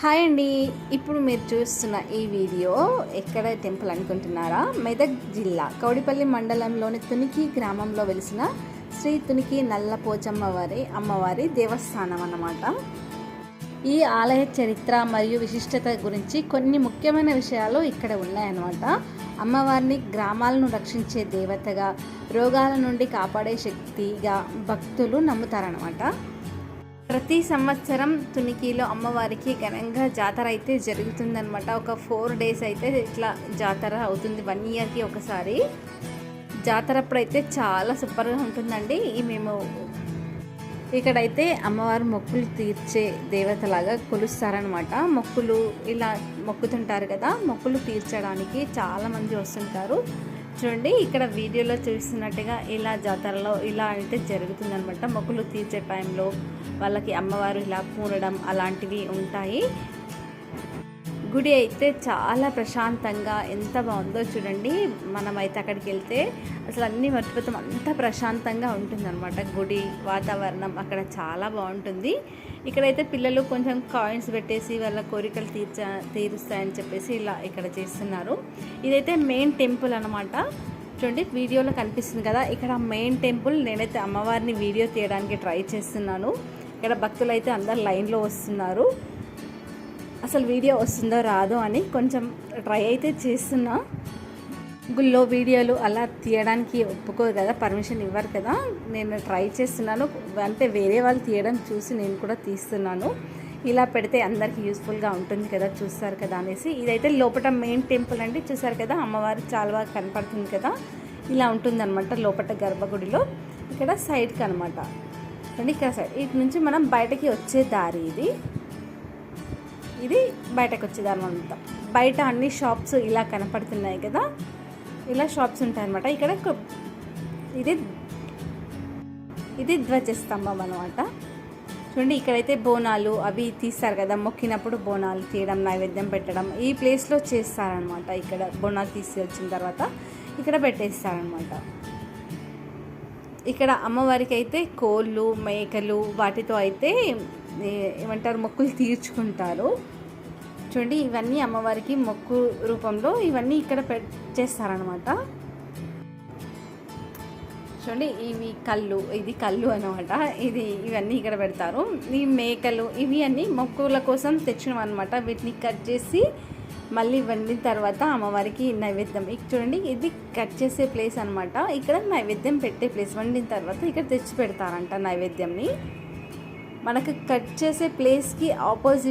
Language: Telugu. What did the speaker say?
హాయ్ అండి. ఇప్పుడు మీరు చూస్తున్న ఈ వీడియో ఎక్కడ టెంపుల్ అనుకుంటున్నారా? మెదక్ జిల్లా కౌడిపల్లి మండలంలోని తునికి గ్రామంలో వెలిసిన శ్రీ తునికి నల్లపోచమ్మ అమ్మవారి దేవస్థానం అన్నమాట. ఈ ఆలయ చరిత్ర మరియు విశిష్టత గురించి కొన్ని ముఖ్యమైన విషయాలు ఇక్కడ ఉన్నాయన్నమాట. అమ్మవారిని గ్రామాలను రక్షించే దేవతగా, రోగాల నుండి కాపాడే శక్తిగా భక్తులు నమ్ముతారనమాట. ప్రతి సంవత్సరం తునికిలో అమ్మవారికి ఘనంగా జాతర అయితే జరుగుతుందనమాట. ఒక 4 days అయితే ఇట్లా జాతర అవుతుంది, 1 yearకి ఒకసారి. జాతర అప్పుడైతే చాలా సూపర్గా ఉంటుందండి. మేము ఇక్కడైతే అమ్మవారు మొక్కులు తీర్చే దేవతలాగా కొలుస్తారనమాట. మొక్కులు ఇలా మొక్కుతుంటారు కదా, మొక్కులు తీర్చడానికి చాలామంది వస్తుంటారు. చూడండి, ఇక్కడ వీడియోలో చూస్తున్నట్టుగా ఇలా జాతరలో ఇలా అయితే జరుగుతుందనమాట. మొక్కులు తీర్చే టైంలో వాళ్ళకి అమ్మవారు ఇలా కూరడం అలాంటివి ఉంటాయి. గుడి అయితే చాలా ప్రశాంతంగా ఎంత బాగుందో చూడండి. మనమైతే అక్కడికి వెళ్తే అసలు అన్నీ మర్చిపోతాం, అంత ప్రశాంతంగా ఉంటుందన్నమాట. గుడి వాతావరణం అక్కడ చాలా బాగుంటుంది. ఇక్కడైతే పిల్లలు కొంచెం కాయిన్స్ పెట్టేసి వాళ్ళ కోరికలు తీరుస్తాయని చెప్పేసి ఇలా ఇక్కడ చేస్తున్నారు. ఇదైతే మెయిన్ టెంపుల్ అనమాట. చూడండి, వీడియోలో కనిపిస్తుంది కదా, ఇక్కడ మెయిన్ టెంపుల్. నేనైతే అమ్మవారిని వీడియో తీయడానికి ట్రై చేస్తున్నాను. ఇక్కడ భక్తులు అయితే అందరు లైన్లో వస్తున్నారు. అసలు వీడియో వస్తుందో రాదో అని కొంచెం ట్రై అయితే చేస్తున్నా. గుళ్ళో వీడియోలు అలా తీయడానికి ఒప్పుకోరు కదా, పర్మిషన్ ఇవ్వరు కదా. నేను ట్రై చేస్తున్నాను, అంటే వేరే వాళ్ళు తీయడం చూసి నేను కూడా తీస్తున్నాను. ఇలా పెడితే అందరికీ యూస్ఫుల్గా ఉంటుంది కదా, చూస్తారు కదా అనేసి. ఇదైతే లోపల మెయిన్ టెంపుల్ అండి. చూసారు కదా, అమ్మవారు చాలా బాగా కనపడుతుంది కదా. ఇలా ఉంటుందన్నమాట లోపల గర్భగుడిలో. ఇక్కడ సైడ్కి అనమాట. అండి ఇక్కడ సైడ్ ఇటు నుంచి మనం బయటకి వచ్చే దారి ఇది బయటకు వచ్చేదాన్ని అంతా. బయట అన్ని షాప్స్ ఇలా కనపడుతున్నాయి కదా, ఇలా షాప్స్ ఉంటాయన్నమాట. ఇక్కడ ఇది ధ్వజస్తంభం అనమాట. చూడండి, ఇక్కడైతే బోనాలు అవి తీస్తారు కదా, మొక్కినప్పుడు బోనాలు తీయడం, నైవేద్యం పెట్టడం ఈ ప్లేస్లో చేస్తారనమాట. ఇక్కడ బోనాలు తీసి వచ్చిన తర్వాత ఇక్కడ పెట్టేస్తారనమాట. ఇక్కడ అమ్మవారికి అయితే కోళ్ళు, మేకలు వాటితో అయితే ఏమంటారు మొక్కులు తీర్చుకుంటారు. చూడండి, ఇవన్నీ అమ్మవారికి మొక్కు రూపంలో ఇవన్నీ ఇక్కడ చేస్తారనమాట. చూడండి, ఇది కళ్ళు అనమాట. ఇవన్నీ ఇక్కడ పెడతారు. ఈ మేకలు ఇవి అన్నీ మొక్కుల కోసం తెచ్చినవి అనమాట. వీటిని కట్ చేసి మళ్ళీ వండిన తర్వాత అమ్మవారికి నైవేద్యం. చూడండి, ఇది కట్ చేసే ప్లేస్ అనమాట. ఇక్కడ నైవేద్యం పెట్టే ప్లేస్. వండిన తర్వాత ఇక్కడ తెచ్చి పెడతారంట నైవేద్యంని. మనకు కట్ చేసే ప్లేస్కి ఆపోజిట్